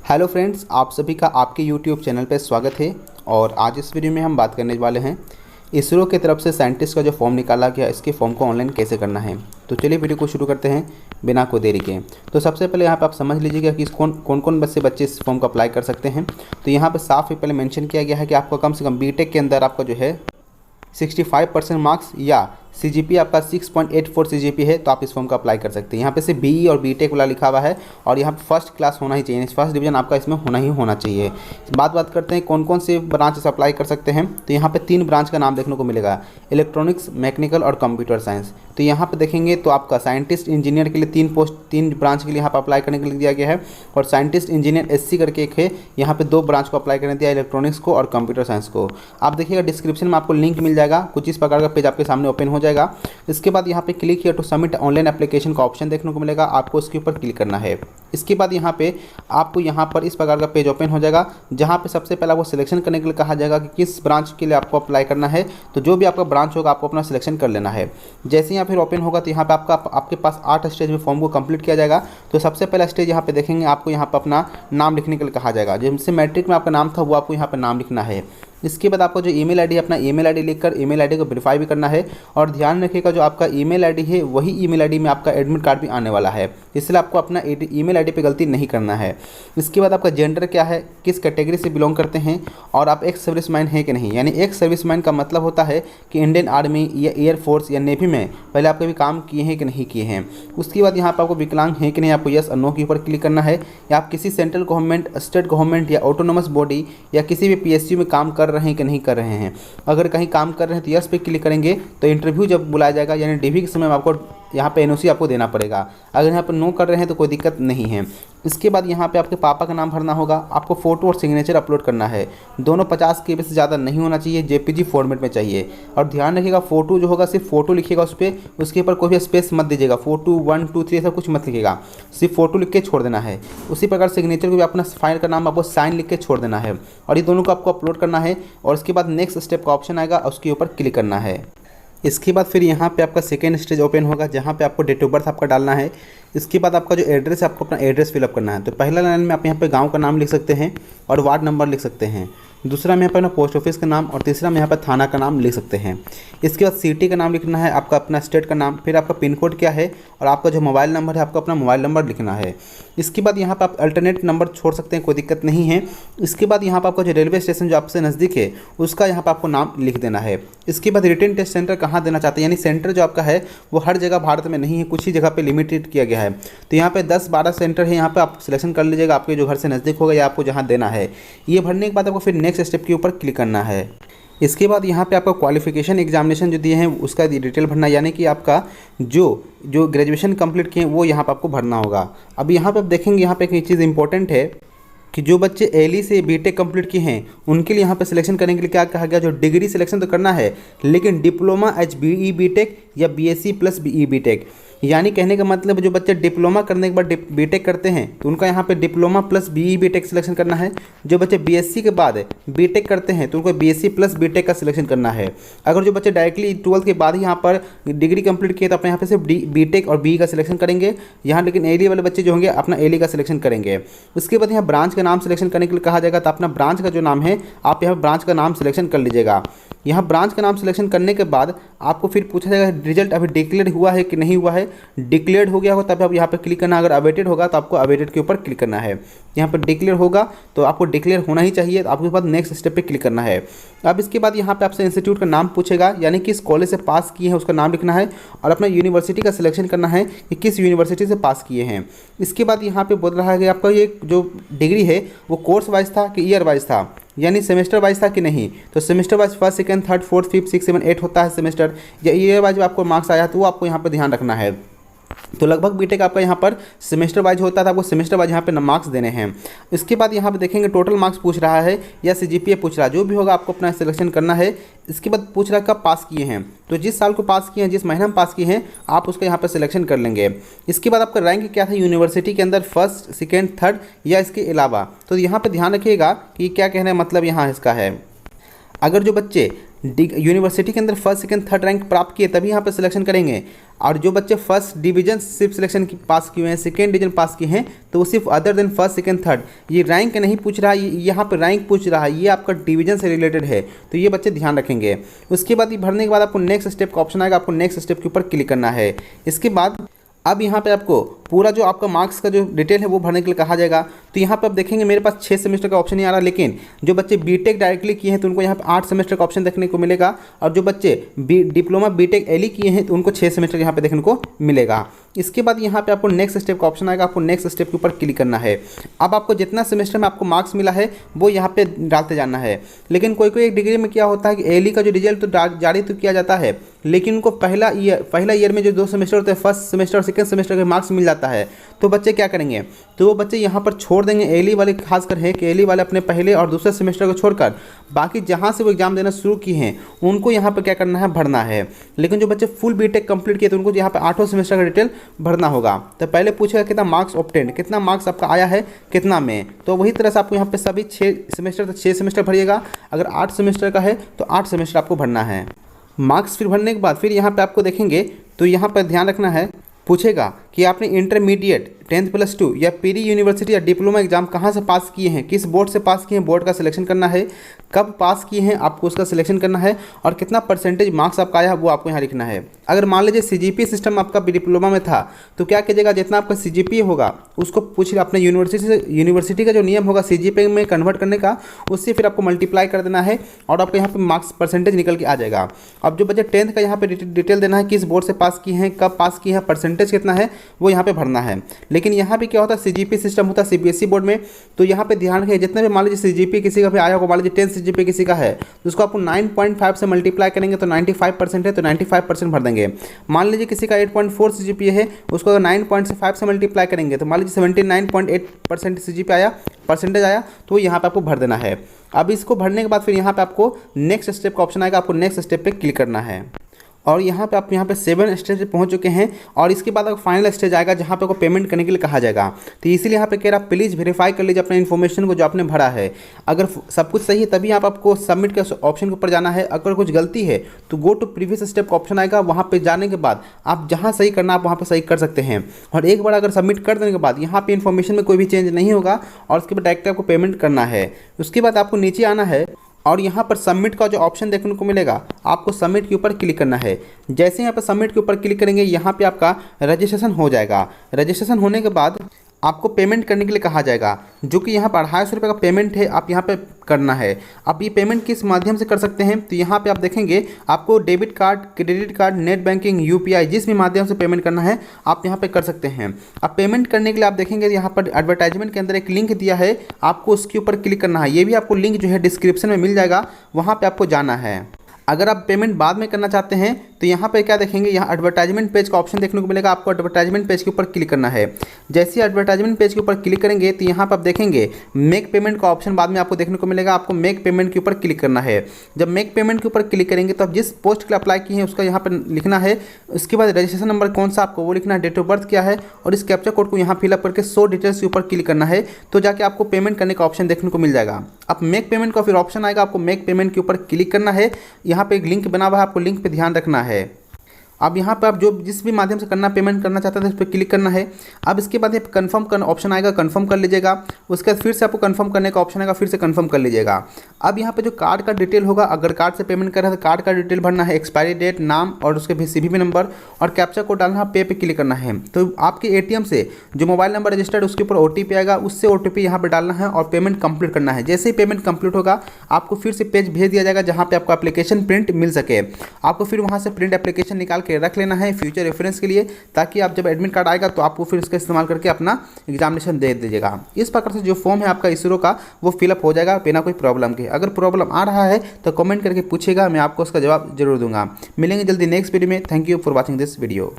Hello friends, आप सभी का आपके यूट्यूब चैनल पर स्वागत है। और आज इस वीडियो में हम बात करने वाले हैं इसरो की तरफ से साइंटिस्ट का जो फॉर्म निकाला गया, इसके फॉर्म को ऑनलाइन कैसे करना है। तो चलिए वीडियो को शुरू करते हैं बिना कोई देरी के। तो सबसे पहले यहाँ पे आप समझ लीजिएगा कि कौन कौन बच्चे इस फॉर्म को अप्लाई कर सकते हैं। तो यहाँ पे साफ ही पहले मेंशन किया गया है कि आपको कम से कम बीटेक के अंदर आपका जो है 65% मार्क्स या सीजीपी आपका 6.84 सीजीपी है तो आप इस फॉर्म का अप्लाई कर सकते हैं। यहाँ पे से बीई और बीटेक वाला लिखा हुआ है और यहाँ पे फर्स्ट क्लास होना ही चाहिए, फर्स्ट डिवीजन आपका इसमें होना चाहिए। बात करते हैं कौन कौन से ब्रांच से अप्लाई कर सकते हैं। तो यहाँ पे 3 ब्रांच का नाम देखने को मिलेगा, इलेक्ट्रॉनिक्स, मैकेनिकल और कंप्यूटर साइंस। तो यहाँ पे देखेंगे तो आपका साइंटिस्ट इंजीनियर के लिए 3 ब्रांच के लिए यहाँ पर अप्लाई करने के लिए दिया गया है। और साइंटिस्ट इंजीनियर एससी करके एक है, यहाँ पे 2 ब्रांच को अप्लाई करने दिया, इलेक्ट्रॉनिक्स को और कंप्यूटर साइंस को। आप देखिएगा डिस्क्रिप्शन में आपको लिंक मिल जाएगा, कुछ इस प्रकार का पेज आपके सामने ओपन हो जाएगा। इसके बाद यहाँ पे click here to submit online application का ऑप्शन देखने को मिलेगा, आपको इसके ऊपर क्लिक करना है। इसके बाद यहाँ पे आपको यहाँ पर इस प्रकार का पेज ओपन हो जाएगा, जहाँ पे सबसे पहले आपको सिलेक्शन करने के लिए कहा जाएगा कि किस ब्रांच के लिए आपको अप्लाई करना है। तो जो भी आपका ब्रांच होगा आपको अपना सिलेक्शन कर लेना है। जैसे ही यहाँ फिर ओपन होगा तो यहाँ पे आपके पास 8 स्टेज में फॉर्म को कंप्लीट किया जाएगा। तो सबसे पहला स्टेज यहाँ पे देखेंगे, आपको यहाँ पर अपना नाम लिखने के लिए कहा जाएगा। जिससे मैट्रिक में आपका नाम था वो आपको यहाँ पर नाम लिखना है। इसके बाद आपको जो ईमेल आईडी है, अपना ईमेल आईडी लिखकर ईमेल आईडी को वेरीफाई भी करना है। और ध्यान रखिएगा जो आपका ईमेल आईडी है वही ईमेल आईडी में आपका एडमिट कार्ड भी आने वाला है, इसलिए आपको अपना ईमेल आईडी पे गलती नहीं करना है। इसके बाद आपका जेंडर क्या है, किस कैटेगरी से बिलोंग करते हैं और आप एक्स सर्विसमैन हैं कि नहीं। यानी एक्स सर्विसमैन का मतलब होता है कि इंडियन आर्मी या एयरफोर्स या नेवी में पहले आप कभी काम किए हैं कि नहीं किए हैं। उसके बाद यहाँ पर आपको विकलांग हैं कि नहीं, आपको यस और नो के ऊपर क्लिक करना है। या आप किसी सेंट्रल गवर्नमेंट, स्टेट गवर्नमेंट या ऑटोनोमस बॉडी या किसी भी पीएसयू में काम कर रहे हैं कि नहीं कर रहे हैं। अगर कहीं काम कर रहे हैं तो यस पे क्लिक करेंगे तो इंटरव्यू जब बुलाया जाएगा यानी डीवी के समय में आपको यहाँ पे एनओसी आपको देना पड़ेगा। अगर यहाँ पर नो कर रहे हैं तो कोई दिक्कत नहीं है। इसके बाद यहाँ पे आपके पापा का नाम भरना होगा, आपको फ़ोटो और सिग्नेचर अपलोड करना है। दोनों 50 KB से ज़्यादा नहीं होना चाहिए, जेपीजी फॉर्मेट में चाहिए। और ध्यान रखिएगा फ़ोटो जो होगा सिर्फ फ़ोटो लिखिएगा उस पर, उसके ऊपर कोई भी स्पेस मत दीजिएगा, फ़ोटो 1 2 3 ऐसा कुछ मत लिखिएगा, सिर्फ फ़ोटो लिख के छोड़ देना है। उसी प्रकार सिग्नेचर को भी अपना फाइल का नाम आपको साइन लिख के छोड़ देना है और ये दोनों को आपको अपलोड करना है। और उसके बाद नेक्स्ट स्टेप का ऑप्शन आएगा, उसके ऊपर क्लिक करना है। इसके बाद फिर यहाँ पे आपका सेकेंड स्टेज ओपन होगा, जहाँ पे आपको डेट ऑफ बर्थ आपका डालना है। इसके बाद आपका जो एड्रेस है आपको अपना एड्रेस फिलअप करना है। तो पहला लाइन में आप यहाँ पे गांव का नाम लिख सकते हैं और वार्ड नंबर लिख सकते हैं। दूसरा में यहाँ पर अपना पोस्ट ऑफिस का नाम और तीसरा में यहाँ पर थाना का नाम लिख सकते हैं। इसके बाद सिटी का नाम लिखना है, आपका अपना स्टेट का नाम, फिर आपका पिन कोड क्या है और आपका जो मोबाइल नंबर है आपको अपना मोबाइल नंबर लिखना है। इसके बाद यहाँ पर आप अल्टरनेट नंबर छोड़ सकते हैं, कोई दिक्कत नहीं है। इसके बाद यहाँ पर आपका जो रेलवे स्टेशन जो आपसे नज़दीक है उसका यहाँ पर आपको नाम लिख देना है। इसके बाद रिटन टेस्ट सेंटर कहाँ देना चाहते हैं, यानी सेंटर जो आपका है वो हर जगह भारत में नहीं है, कुछ ही जगह पे लिमिटेड किया गया है। तो यहाँ पे 10-12 सेंटर है, यहाँ पे आप सिलेक्शन कर लीजिएगा आपके जो घर से नज़दीक होगा या आपको जहाँ देना है। ये भरने के बाद आपको फिर नेक्स्ट स्टेप के ऊपर क्लिक करना है। इसके बाद यहाँ पे आपका क्वालिफिकेशन एग्जामिनेशन जो दिए हैं उसका डिटेल भरना, यानी कि आपका जो ग्रेजुएशन कंप्लीट किए हैं वो यहाँ पे आपको भरना होगा। अब यहाँ पे आप देखेंगे, यहाँ पे एक चीज़ इंपॉर्टेंट है कि जो बच्चे एली से बीटेक कंप्लीट किए हैं उनके लिए यहाँ पे सिलेक्शन करने के लिए क्या कहा गया, जो डिग्री सिलेक्शन तो करना है लेकिन डिप्लोमा एच बीई बीटेक या बीएससी प्लस बीई बीटेक, यानी कहने का मतलब जो बच्चे डिप्लोमा करने के बाद बीटेक करते हैं तो उनका यहाँ पे diploma plus BE BTech selection करना है। जो बच्चे बीएससी के बाद बीटेक करते हैं तो उनको बीएससी प्लस बीटेक का सिलेक्शन करना है। अगर जो बच्चे डायरेक्टली 12th के बाद ही यहाँ पर डिग्री कंप्लीट किए तो अपने यहाँ पे सिर्फ बीटेक और बीई का सिलेक्शन करेंगे यहाँ, लेकिन एली वाले बच्चे जो होंगे अपना एली का सिलेक्शन करेंगे। उसके बाद यहाँ ब्रांच का नाम सिलेक्शन करने के लिए कहा जाएगा, तो अपना ब्रांच का जो नाम है आप यहाँ ब्रांच का नाम सिलेक्शन कर लीजिएगा। यहाँ ब्रांच का नाम सिलेक्शन करने के बाद आपको फिर पूछा जाएगा रिजल्ट अभी डिक्लेयर हुआ है कि नहीं हुआ है। डिक्लेयर हो गया हो तब आप यहाँ पर क्लिक करना, अगर अवेटेड होगा तो आपको अवेटेड के ऊपर क्लिक करना है। यहाँ पर डिक्लेयर होगा तो आपको डिक्लेयर होना ही चाहिए, तो आपके बाद नेक्स्ट स्टेप पे क्लिक करना है। अब इसके बाद यहाँ पे आपसे इंस्टीट्यूट का नाम पूछेगा, यानी किस कॉलेज से पास किए हैं उसका नाम लिखना है और अपना यूनिवर्सिटी का सिलेक्शन करना है कि किस यूनिवर्सिटी से पास किए हैं। इसके बाद यहाँ पे बोल रहा है कि आपका ये जो डिग्री है वो कोर्स वाइज था कि ईयर वाइज था, यानी सेमेस्टर वाइज था कि नहीं। तो semester wise 1st 2nd 3rd 4th 5th 6th 7th 8 होता है सेमेस्टर, या ईयर वाइज आपको मार्क्स आया तो वो आपको यहाँ पर ध्यान रखना है। तो लगभग बीटेक आपका यहाँ पर सेमेस्टर वाइज होता था, आपको सेमेस्टर वाइज यहाँ पे मार्क्स देने हैं। इसके बाद यहाँ पे देखेंगे टोटल मार्क्स पूछ रहा है या सीजीपीए पूछ रहा है, जो भी होगा आपको अपना सिलेक्शन करना है। इसके बाद पूछ रहा है कब पास किए हैं, तो जिस साल को पास किए हैं, जिस महीना में पास किए हैं आप उसका यहाँ पर सिलेक्शन कर लेंगे। इसके बाद आपका रैंक क्या था यूनिवर्सिटी के अंदर, 1st 2nd 3rd या इसके अलावा। तो यहाँ पर ध्यान रखिएगा कि क्या कहना है, मतलब यहाँ इसका है अगर जो बच्चे यूनिवर्सिटी के अंदर फर्स्ट सेकंड थर्ड रैंक प्राप्त किए तभी यहाँ पे सिलेक्शन करेंगे। और जो बच्चे फर्स्ट डिवीजन सिर्फ सिलेक्शन की पास किए हैं, सेकंड डिवीजन पास किए हैं, तो वो सिर्फ other than first second third, ये रैंक नहीं पूछ रहा है, यहाँ पे रैंक पूछ रहा है, ये आपका डिवीजन से रिलेटेड है, तो ये बच्चे ध्यान रखेंगे। उसके बाद ये भरने के बाद आपको नेक्स्ट स्टेप का ऑप्शन आएगा, आपको नेक्स्ट स्टेप के ऊपर क्लिक करना है। इसके बाद अब यहाँ पे आपको पूरा जो आपका मार्क्स का जो डिटेल है वो भरने के लिए कहा जाएगा। तो यहाँ पे आप देखेंगे मेरे पास 6 सेमेस्टर का ऑप्शन नहीं आ रहा, लेकिन जो बच्चे बीटेक डायरेक्टली किए हैं तो उनको यहाँ पे 8 सेमेस्टर का ऑप्शन देखने को मिलेगा, और जो बच्चे डिप्लोमा बीटेक एलई किए हैं तो उनको 6 सेमेस्टर यहाँ पे देखने को मिलेगा। इसके बाद यहाँ पे आपको नेक्स्ट स्टेप का ऑप्शन आएगा, आपको नेक्स्ट स्टेप के ऊपर क्लिक करना है। अब आपको जितना सेमेस्टर में आपको मार्क्स मिला है वो यहाँ पे डालते जाना है। लेकिन कोई कोई एक डिग्री में क्या होता है कि एलई का जो रिजल्ट तो जारी तो किया जाता है, लेकिन उनको पहला ईयर में जो 2 सेमेस्टर होते हैं, फर्स्ट सेमेस्टर और सेकंड सेमेस्टर के मार्क्स मिल जाता है, तो बच्चे क्या करेंगे, तो वो बच्चे यहाँ पर छोड़ देंगे। एलई वाले खासकर है कि एलई वाले अपने पहले और दूसरे सेमेस्टर को छोड़कर बाकी जहाँ से वो एग्जाम देना शुरू किए हैं उनको यहाँ पर क्या करना है, भरना है। लेकिन जो बच्चे फुल बीटेक कंप्लीट किए तो उनको यहाँ पर 8वां सेमेस्टर का डिटेल भरना होगा। तो पहले पूछेगा कितना मार्क्स ऑब्टेन्ड, कितना मार्क्स आपका आया है कितना में, तो वही तरह से आपको यहाँ पे सभी 6 सेमेस्टर तो 6 सेमेस्टर भरिएगा। अगर 8 सेमेस्टर का है तो 8 सेमेस्टर आपको भरना है। मार्क्स फिर भरने के बाद फिर यहाँ पे आपको देखेंगे तो यहाँ पर ध्यान रखना है, पूछेगा कि आपने इंटरमीडिएट 10+2 या पीरी यूनिवर्सिटी या डिप्लोमा एग्जाम कहाँ से पास किए हैं, किस बोर्ड से पास किए हैं, बोर्ड का सिलेक्शन करना है, कब पास किए हैं आपको उसका सिलेक्शन करना है, और कितना परसेंटेज मार्क्स आपका आया वो आपको यहाँ लिखना है। अगर मान लीजिए सीजीपीए सिस्टम आपका डिप्लोमा में था तो क्या कीजिएगा, जितना आपका सीजीपीए होगा उसको पूछ अपने यूनिवर्सिटी का जो नियम होगा सीजीपीए में कन्वर्ट करने का, उससे फिर आपको मल्टीप्लाई कर देना है और आपको यहाँ पर मार्क्स परसेंटेज निकल के आ जाएगा। अब जो बच्चे 10th का यहाँ पर डिटेल देना है, किस बोर्ड से पास किए हैं, कब पास किए हैं, परसेंटेज कितना है, वो यहाँ पे भरना है। लेकिन यहाँ पे क्या होता है, सीजीपी सिस्टम होता है सीबीएसई बोर्ड में, तो यहाँ पे ध्यान रखें जितने भी मान लीजिए सीजीपी किसी का भी आया होगा, मान लीजिए 10 सीजीपी किसी का है तो उसको आपको 9.5 से मल्टीप्लाई करेंगे तो 95% है तो 95% भर देंगे। मान लीजिए किसी का 8.4 सीजीपी है, उसको अगर 9.5 से मल्टीप्लाई करेंगे तो मान लीजिए 79.8% सीजीपी आया, परसेंटेज आया, तो यहाँ पे आपको भर देना है। अब इसको भरने के बाद फिर यहाँ पे आपको नेक्स्ट स्टेप का ऑप्शन आएगा, आपको नेक्स्ट स्टेप पे क्लिक करना है। और यहाँ पे आप यहाँ पे 7 स्टेज पे पहुँच चुके हैं, और इसके बाद आपको फाइनल स्टेज आएगा जहाँ पे आपको पेमेंट करने के लिए कहा जाएगा। तो इसीलिए यहाँ पे कह रहा है प्लीज़ वेरीफाई कर लीजिए अपने इन्फॉर्मेशन को जो आपने भरा है। अगर सब कुछ सही है तभी आपको सबमिट के ऑप्शन के ऊपर जाना है। अगर कुछ गलती है तो गो टू प्रीवियस स्टेप का ऑप्शन आएगा, वहाँ पर जाने के बाद आप जहाँ सही करना आप वहाँ पर सही कर सकते हैं। और एक बार अगर सबमिट कर देने के बाद यहाँ पर इन्फॉर्मेशन में कोई भी चेंज नहीं होगा और उसके बाद डायरेक्ट आपको पेमेंट करना है। उसके बाद आपको नीचे आना है और यहाँ पर सबमिट का जो ऑप्शन देखने को मिलेगा, आपको सबमिट के ऊपर क्लिक करना है। जैसे यहाँ पर सबमिट के ऊपर क्लिक करेंगे यहाँ पे आपका रजिस्ट्रेशन हो जाएगा। रजिस्ट्रेशन होने के बाद आपको पेमेंट करने के लिए कहा जाएगा, जो कि यहाँ पर 250 रुपये का पेमेंट है, आप यहाँ पे करना है। आप ये पेमेंट किस माध्यम से कर सकते हैं, तो यहाँ पे आप देखेंगे आपको debit card, credit card, net banking, UPI, जिस भी माध्यम से पेमेंट करना है आप यहाँ पे कर सकते हैं। अब पेमेंट करने के लिए आप देखेंगे यहाँ पर एडवर्टाइजमेंट के अंदर एक लिंक दिया है, आपको उसके ऊपर क्लिक करना है। ये भी आपको लिंक जो है डिस्क्रिप्शन में मिल जाएगा, वहाँ पर आपको जाना है। अगर आप पेमेंट बाद में करना चाहते हैं तो यहाँ पे क्या देखेंगे, यहाँ एडवर्टाइजमेंट पेज का ऑप्शन देखने को मिलेगा, आपको एडवर्टाइजमेंट पेज के ऊपर क्लिक करना है। जैसे ही एडवर्टाइजमेंट पेज के ऊपर क्लिक करेंगे तो यहाँ पर आप देखेंगे मेक पेमेंट का ऑप्शन बाद में आपको देखने को मिलेगा, आपको मेक पेमेंट के ऊपर क्लिक करना है। जब मेक पेमेंट के ऊपर क्लिक करेंगे तो आप जिस पोस्ट के लिए अप्लाई किए हैं उसका यहाँ पर लिखना है। उसके बाद रजिस्ट्रेशन नंबर कौन सा आपको वो लिखना है, डेट ऑफ बर्थ क्या है, और इस कैप्चा कोड को यहाँ फिलअप करके 100 डिटेल्स के ऊपर क्लिक करना है, तो जाके आपको पेमेंट करने का ऑप्शन देखने को मिल जाएगा। अब मेक पेमेंट का फिर ऑप्शन आएगा, आपको मेक पेमेंट के ऊपर क्लिक करना है। यहाँ पे एक लिंक बना हुआ है, आपको लिंक पे ध्यान रखना है। अब यहाँ पर आप जो जिस भी माध्यम से करना पेमेंट करना चाहते हैं उस पर क्लिक करना है। अब इसके बाद यहाँ कन्फर्म करना ऑप्शन आएगा, कन्फर्म कर लीजिएगा। उसके बाद फिर से आपको कन्फर्म करने का ऑप्शन आएगा, फिर से कन्फर्म कर लीजिएगा। अब यहाँ पे जो कार्ड का डिटेल होगा, अगर कार्ड से पेमेंट कर रहे हैं तो कार्ड का डिटेल भरना है, एक्सपायरी डेट, नाम और उसके भी CVV नंबर और कैप्चा कोड डालना है, पे क्लिक करना है। तो आपके ATM से जो मोबाइल नंबर रजिस्टर्ड उसके ऊपर OTP आएगा, उससे OTP यहाँ पर डालना है और पेमेंट कंप्लीट करना है। जैसे ही पेमेंट कंप्लीट होगा आपको फिर से पेज भेज दिया जाएगा जहाँ पे आपको एप्लीकेशन प्रिंट मिल सके। आपको फिर वहाँ से प्रिंट एप्लीकेशन निकाल के रख लेना है फ्यूचर रेफरेंस के लिए, ताकि आप जब एडमिट कार्ड आएगा तो आपको फिर उसका इस्तेमाल करके अपना एग्जामिनेशन दे दीजिएगा। इस प्रकार से जो फॉर्म है आपका इसरो का वो फिलअप हो जाएगा बिना कोई प्रॉब्लम के। अगर प्रॉब्लम आ रहा है तो कमेंट करके पूछेगा, मैं आपको उसका जवाब जरूर दूंगा। मिलेंगे जल्दी नेक्स्ट वीडियो में। Thank you for watching this video.